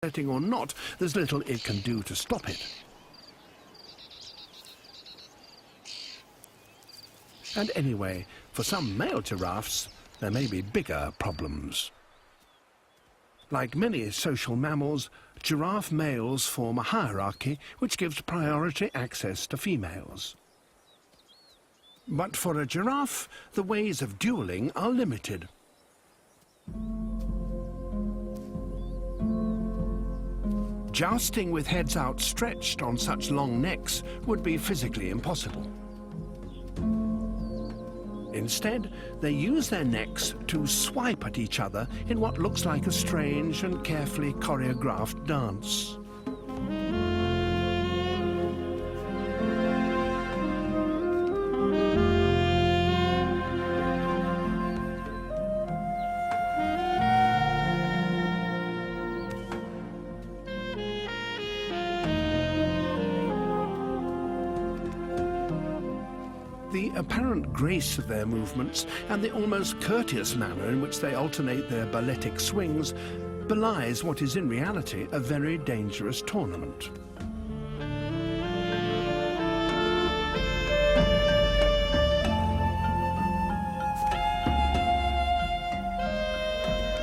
setting or not, there's little it can do to stop it. And anyway, for some male giraffes, there may be bigger problems. Like many social mammals, giraffe males form a hierarchy which gives priority access to females. But for a giraffe, the ways of dueling are limited. Jousting with heads outstretched on such long necks would be physically impossible. Instead, they use their necks to swipe at each other in what looks like a strange and carefully choreographed dance. The apparent grace of their movements and the almost courteous manner in which they alternate their balletic swings belies what is in reality a very dangerous tournament.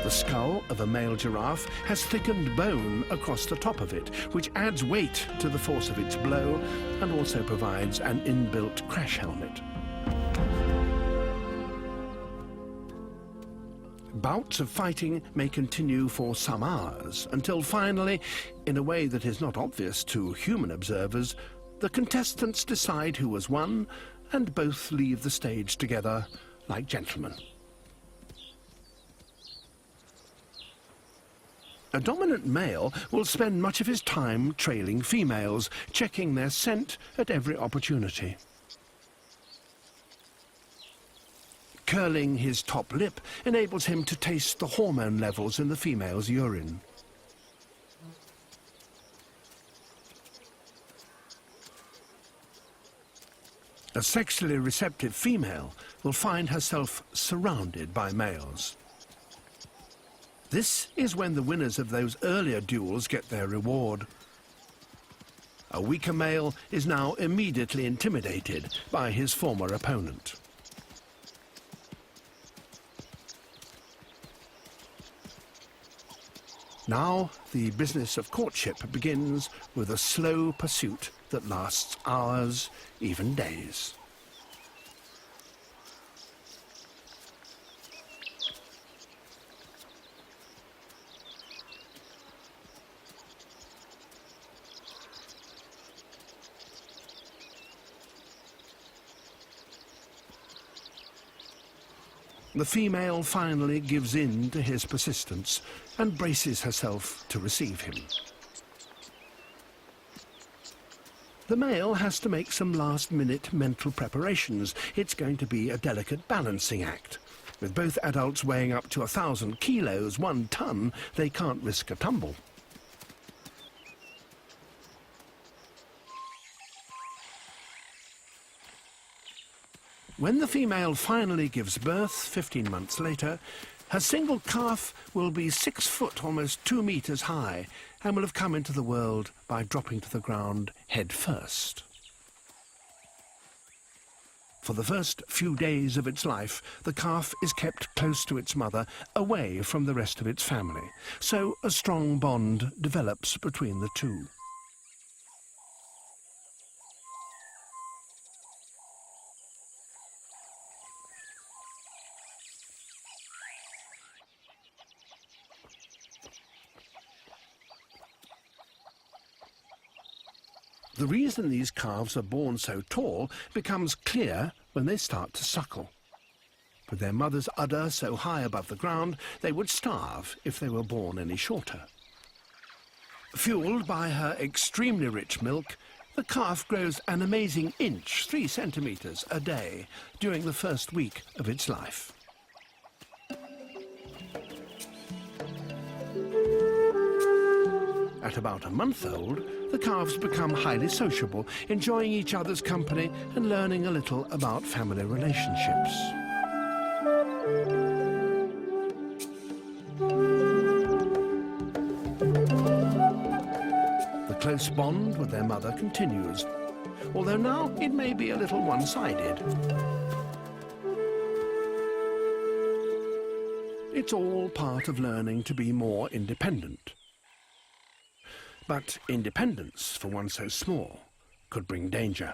The skull of a male giraffe has thickened bone across the top of it, which adds weight to the force of its blow and also provides an inbuilt crash helmet. Bouts of fighting may continue for some hours, until finally, in a way that is not obvious to human observers, the contestants decide who has won and both leave the stage together like gentlemen. A dominant male will spend much of his time trailing females, checking their scent at every opportunity. Curling his top lip enables him to taste the hormone levels in the female's urine. A sexually receptive female will find herself surrounded by males. This is when the winners of those earlier duels get their reward. A weaker male is now immediately intimidated by his former opponent. Now, the business of courtship begins with a slow pursuit that lasts hours, even days. The female finally gives in to his persistence and braces herself to receive him. The male has to make some last-minute mental preparations. It's going to be a delicate balancing act. With both adults weighing up to 1,000 kilos, 1 ton, they can't risk a tumble. When the female finally gives birth, 15 months later, her single calf will be 6 foot, almost 2 meters high, and will have come into the world by dropping to the ground head first. For the first few days of its life, the calf is kept close to its mother, away from the rest of its family, so a strong bond develops between the two. The reason these calves are born so tall becomes clear when they start to suckle. With their mother's udder so high above the ground, they would starve if they were born any shorter. Fueled by her extremely rich milk, the calf grows an amazing inch, 3 centimeters, a day during the first week of its life. At about a month old, the calves become highly sociable, enjoying each other's company and learning a little about family relationships. close bond with their mother continues, although now it may be a little one-sided. It's all part of learning to be more independent. But independence, for one so small, could bring danger.